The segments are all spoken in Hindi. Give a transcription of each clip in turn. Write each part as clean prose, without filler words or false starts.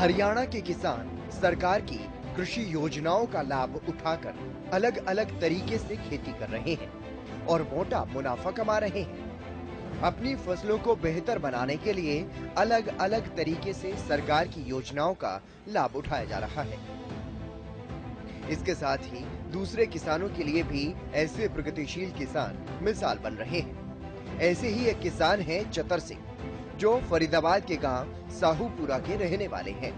हरियाणा के किसान सरकार की कृषि योजनाओं का लाभ उठाकर अलग अलग तरीके से खेती कर रहे हैं और मोटा मुनाफा कमा रहे हैं। अपनी फसलों को बेहतर बनाने के लिए अलग अलग तरीके से सरकार की योजनाओं का लाभ उठाया जा रहा है। इसके साथ ही दूसरे किसानों के लिए भी ऐसे प्रगतिशील किसान मिसाल बन रहे हैं। ऐसे ही एक किसान हैं चतर सिंह, जो फरीदाबाद के गांव साहूपुरा के रहने वाले हैं,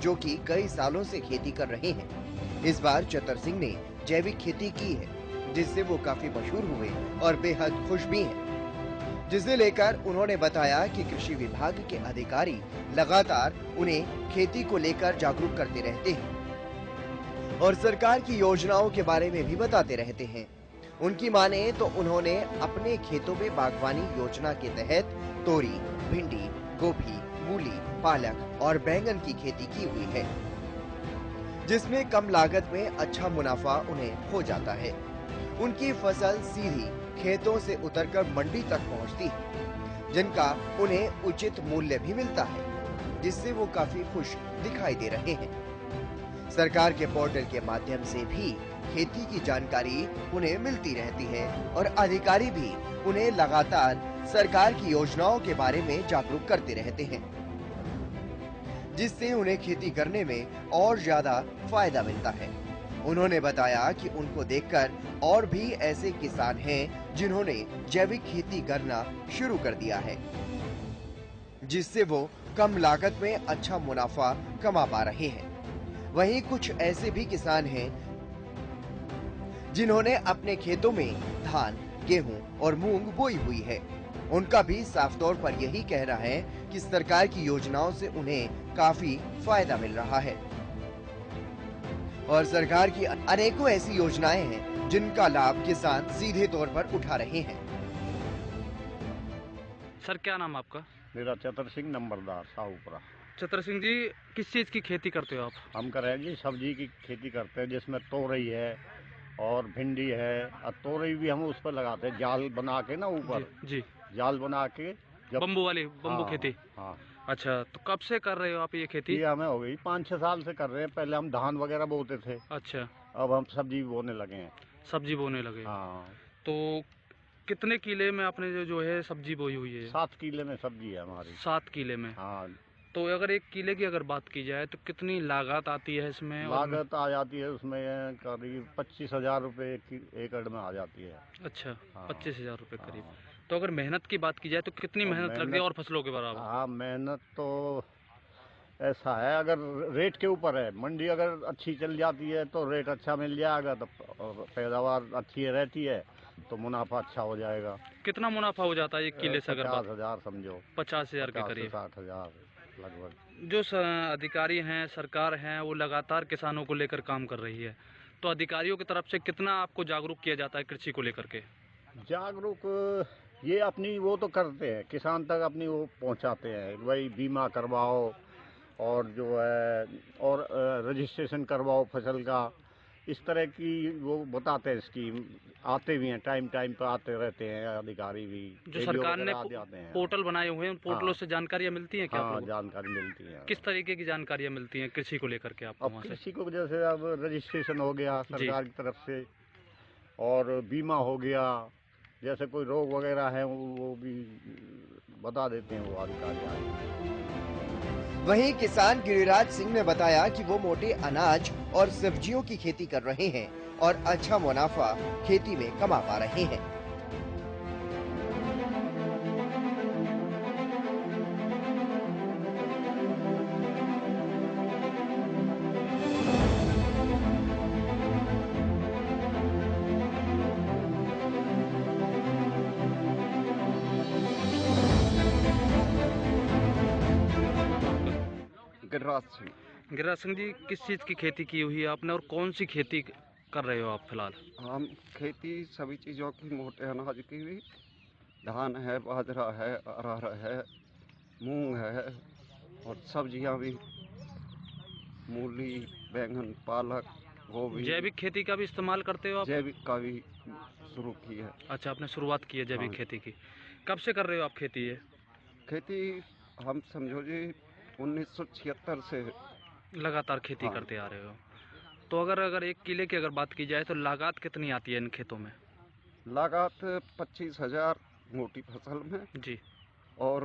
जो कि कई सालों से खेती कर रहे हैं। इस बार चतर सिंह ने जैविक खेती की है, जिससे वो काफी मशहूर हुए और बेहद खुश भी हैं। जिसे लेकर उन्होंने बताया कि कृषि विभाग के अधिकारी लगातार उन्हें खेती को लेकर जागरूक करते रहते हैं और सरकार की योजनाओं के बारे में भी बताते रहते हैं। उनकी माने तो उन्होंने अपने खेतों में बागवानी योजना के तहत तोरी, भिंडी, गोभी, मूली, पालक और बैंगन की खेती की हुई है, जिसमें कम लागत में अच्छा मुनाफा उन्हें हो जाता है। उनकी फसल सीधी खेतों से उतरकर मंडी तक पहुंचती है, जिनका उन्हें उचित मूल्य भी मिलता है, जिससे वो काफी खुश दिखाई दे रहे हैं। सरकार के पोर्टल के माध्यम से भी खेती की जानकारी उन्हें मिलती रहती है और अधिकारी भी उन्हें लगातार सरकार की योजनाओं के बारे में जागरूक करते रहते हैं, जिससे उन्हें खेती करने में और ज्यादा फायदा मिलता है। उन्होंने बताया कि उनको देखकर और भी ऐसे किसान हैं जिन्होंने जैविक खेती करना शुरू कर दिया है, जिससे वो कम लागत में अच्छा मुनाफा कमा पा रहे हैं। वहीं कुछ ऐसे भी किसान हैं जिन्होंने अपने खेतों में धान, गेहूं और मूंग बोई हुई है। उनका भी साफ तौर पर यही कहना है कि सरकार की योजनाओं से उन्हें काफी फायदा मिल रहा है और सरकार की अनेकों ऐसी योजनाएं हैं जिनका लाभ किसान सीधे तौर पर उठा रहे हैं। सर, क्या नाम आपका? मेरा चतर सिंह नंबरदार साहूपुरा। चतर सिंह जी, किस चीज़ की खेती करते हो आप? हम कर रहे हैं जी सब्जी की खेती करते हैं, जिसमें तोरई है और भिंडी है। और तोरई भी हम उस पर लगाते हैं, जाल बना के ना ऊपर जी। जाल बना के बम्बू खेती। हाँ। अच्छा, तो कब से कर रहे हो आप ये खेती? ये हमें हो गई 5-6 साल से कर रहे हैं। पहले हम धान वगैरह बोते थे। अच्छा, अब हम सब्जी बोने लगे हैं। सब्जी बोने लगे। हाँ। तो कितने किले में आपने जो है सब्जी बोई हुई है? 7 किले में सब्जी है हमारी। 7 किले में? हाँ। तो अगर 1 किले की अगर बात की जाए तो कितनी लागत आती है इसमें? लागत आ जाती है उसमें करीब 25,000 रुपये एकड़ में आ जाती है। अच्छा, हाँ। 25,000 रुपये करीब। हाँ। तो अगर मेहनत की बात की जाए तो कितनी मेहनत लगती है और फसलों के बराबर? हाँ, मेहनत तो ऐसा है, अगर रेट के ऊपर है। मंडी अगर अच्छी चल जाती है तो रेट अच्छा मिल जाएगा, तो पैदावार अच्छी रहती है तो मुनाफा अच्छा हो जाएगा। कितना मुनाफा हो जाता है 1 किले से? अगर 50,000 समझो। 50,000 के करीब। 60,000 लगभग। जो अधिकारी हैं, सरकार हैं, वो लगातार किसानों को लेकर काम कर रही है, तो अधिकारियों की तरफ से कितना आपको जागरूक किया जाता है कृषि को लेकर के? जागरूक ये अपनी वो तो करते हैं, किसान तक अपनी वो पहुंचाते हैं, वही बीमा करवाओ और जो है और रजिस्ट्रेशन करवाओ फसल का, इस तरह की वो बताते हैं स्कीम। आते भी हैं, टाइम पर आते रहते हैं अधिकारी भी। जो सरकार ने जाते हैं, पोर्टल बनाए हुए हैं, उन पोर्टलों से जानकारियाँ मिलती हैं क्या? हाँ, जानकारी मिलती है। किस तरीके की जानकारियाँ मिलती हैं कृषि को लेकर के आपको वहाँ से? कृषि को जैसे अब रजिस्ट्रेशन हो गया सरकार की तरफ से, और बीमा हो गया, जैसे कोई रोग वगैरह है वो भी बता देते हैं वो अधिकारी। वहीं किसान गिरिराज सिंह ने बताया कि वो मोटे अनाज और सब्जियों की खेती कर रहे हैं और अच्छा मुनाफा खेती में कमा पा रहे हैं। गिरिराज सिंह जी, किस चीज़ की खेती की हुई है आपने और कौन सी खेती कर रहे हो आप फिलहाल? हम खेती सभी चीज़ों की, मोटे अनाज की भी, धान है, बाजरा है, अरहर है, मूंग है और सब्जियां भी, मूली, बैंगन, पालक, गोभी। जैविक खेती का भी इस्तेमाल करते हो आप? जैविक का भी शुरू की है। अच्छा, आपने शुरुआत की है जैविक हाँ। खेती की। कब से कर रहे हो आप खेती? ये खेती हम समझो जी 1976 से। लगातार खेती हाँ। करते आ रहे हो। तो अगर एक किले की अगर बात की जाए तो लागत कितनी आती है इन खेतों में? लागत 25,000 मोटी फसल में, जी। और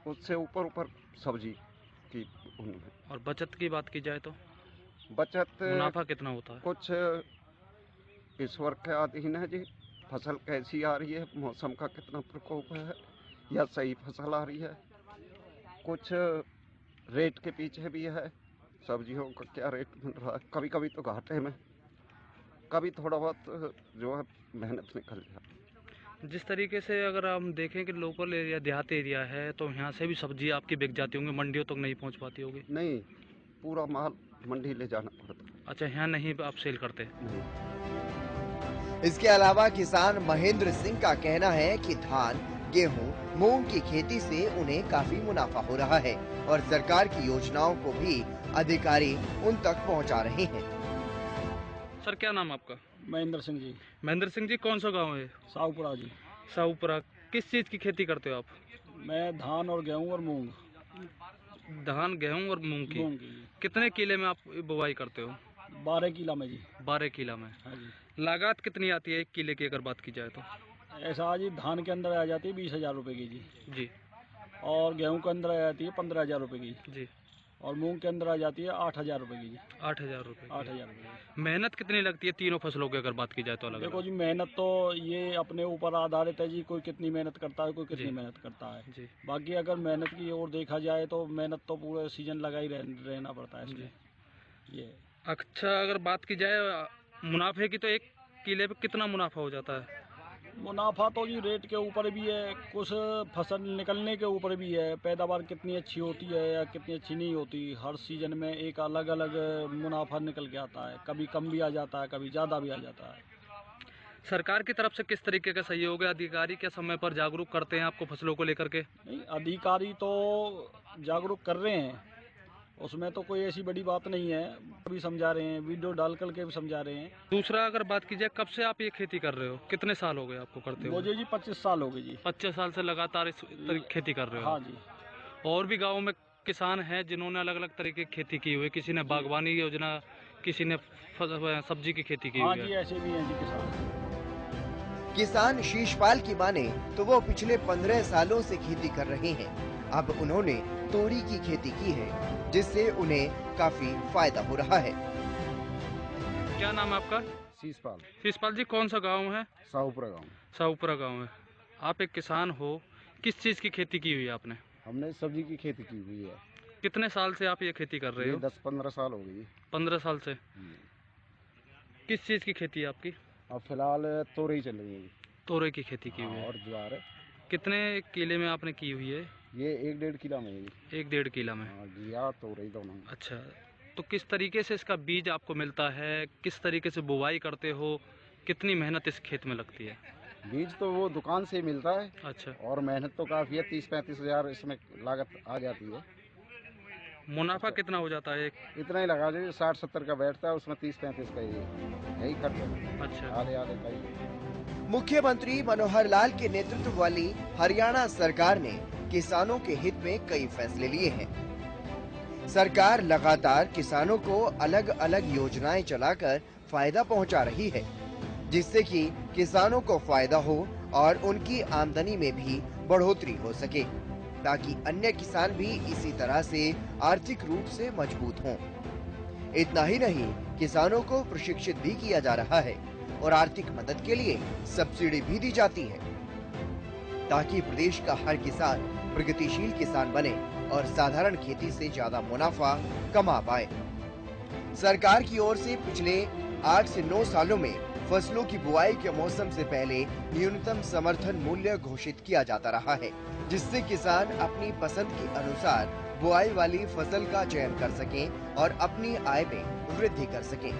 उससे ऊपर सब्जी की उनमें। और बचत की बात की जाए तो बचत मुनाफा कितना होता है? कुछ ईश्वर के अधीन है जी। फसल कैसी आ रही है, मौसम का कितना प्रकोप है, या सही फसल आ रही है। कुछ रेट के पीछे भी है, सब्जियों का क्या रेट मिल रहा है। कभी कभी तो घाटे में, कभी थोड़ा बहुत जो है मेहनत निकल जाती। जिस तरीके से अगर हम देखें कि लोकल एरिया देहाती एरिया है तो यहाँ से भी सब्जी आपकी बिक जाती होंगी, मंडियों तक नहीं पहुँच पाती होगी? नहीं, पूरा माल मंडी ले जाना पड़ता है। अच्छा, यहाँ नहीं आप सेल करते? नहीं। इसके अलावा किसान महेंद्र सिंह का कहना है कि धान, गेहूं, मूंग की खेती से उन्हें काफी मुनाफा हो रहा है और सरकार की योजनाओं को भी अधिकारी उन तक पहुंचा रहे हैं। सर, क्या नाम आपका? महेंद्र सिंह जी। महेंद्र सिंह जी, कौन सा गांव है? साहूपुरा जी। साहूपुरा। किस चीज़ की खेती करते हो आप? मैं धान और गेहूं और मूंग। धान, गेहूं और मूंग की। मूंग की कितने किले में आप बुवाई करते हो? 12 किला में जी। 12 किला में। हाँ जी। लागत कितनी आती है एक किले की अगर बात की जाए तो? ऐसा जी, धान के अंदर आ जाती है 20,000 रुपये की जी। जी। और गेहूं के अंदर आ जाती है 15,000 रुपये की जी। और मूंग के अंदर आ जाती है 8,000 रुपये की जी। 8,000 रुपये? 8,000 रुपये की। मेहनत कितनी लगती है तीनों फसलों की अगर बात की जाए तो? अलग देखो अलग जी, मेहनत तो ये अपने ऊपर आधारित है जी। कोई कितनी मेहनत करता है, कोई कितनी जी। मेहनत करता है। जी। बाकी अगर मेहनत की ओर देखा जाए तो मेहनत तो पूरे सीजन लगा ही रहना पड़ता है इसमें। ये अच्छा, अगर बात की जाए मुनाफे की तो एक किले पे कितना मुनाफा हो जाता है? मुनाफा तो जी रेट के ऊपर भी है, कुछ फसल निकलने के ऊपर भी है। पैदावार कितनी अच्छी होती है या कितनी अच्छी नहीं होती, हर सीजन में एक अलग अलग मुनाफा निकल के आता है। कभी कम भी आ जाता है, कभी ज़्यादा भी आ जाता है। सरकार की तरफ से किस तरीके का सहयोग है? अधिकारी क्या समय पर जागरूक करते हैं आपको फसलों को लेकर के? नहीं, अधिकारी तो जागरूक कर रहे हैं, उसमें तो कोई ऐसी बड़ी बात नहीं है। भी समझा रहे हैं, वीडियो डाल करके भी समझा रहे हैं। दूसरा, अगर बात की जाए कब से आप ये खेती कर रहे हो, कितने साल हो गए आपको करते हो? मुझे जी 25 साल हो गए जी। 25 साल से लगातार इस खेती कर रहे हो? हाँ जी। और भी गाँव में किसान हैं जिन्होंने अलग अलग तरीके की खेती की हुई है। किसी ने बागवानी योजना, किसी ने सब्जी की खेती की हाँ हुई जी, है। ऐसे भी हैं जी किसान शीशपाल की माने तो वो पिछले 15 सालों से खेती कर रहे हैं। अब उन्होंने तोरी की खेती की है जिससे उन्हें काफी फायदा हो रहा है। क्या नाम है आपका? शीशपाल। शीशपाल जी, कौन सा गाँव है? साहूपुरा गाँव। साहूपुरा गाँव है। आप एक किसान हो, किस चीज़ की खेती की हुई है आपने? हमने सब्जी की खेती की हुई है। कितने साल से आप ये खेती कर रहे हो? 10-15 साल हो गई। 15 साल से। किस चीज़ की खेती है आपकी? अब फिलहाल तोरई चल रही है। तोरई की खेती की हुई है। और ज्वार है। कितने किले में आपने की हुई है? ये 1-1.5 किला में है। 1-1.5 किला में। घिया तोरई दोनों। अच्छा, तो किस तरीके से इसका बीज आपको मिलता है? किस तरीके से बुवाई करते हो? कितनी मेहनत इस खेत में लगती है? बीज तो वो दुकान से ही मिलता है। अच्छा। और मेहनत तो काफ़ी है, 30-35 हज़ार इसमें लागत आ जाती है। मुनाफा कितना हो जाता है? इतना ही लगा दीजिए, 60-70 का बैठता है, उसमें 30-35 का यही खर्च है। अच्छा। आधे का ही। मुख्यमंत्री मनोहर लाल के नेतृत्व वाली हरियाणा सरकार ने किसानों के हित में कई फैसले लिए हैं। सरकार लगातार किसानों को अलग अलग योजनाएं चलाकर फायदा पहुंचा रही है, जिससे कि किसानों को फायदा हो और उनकी आमदनी में भी बढ़ोतरी हो सके, ताकि अन्य किसान भी इसी तरह से आर्थिक रूप से मजबूत हों। इतना ही नहीं, किसानों को प्रशिक्षित भी किया जा रहा है और आर्थिक मदद के लिए सब्सिडी भी दी जाती है, ताकि प्रदेश का हर किसान प्रगतिशील किसान बने और साधारण खेती से ज्यादा मुनाफा कमा पाए। सरकार की ओर से पिछले 8 से 9 सालों में फसलों की बुआई के मौसम से पहले न्यूनतम समर्थन मूल्य घोषित किया जाता रहा है, जिससे किसान अपनी पसंद के अनुसार बुआई वाली फसल का चयन कर सकें और अपनी आय में वृद्धि कर सकें।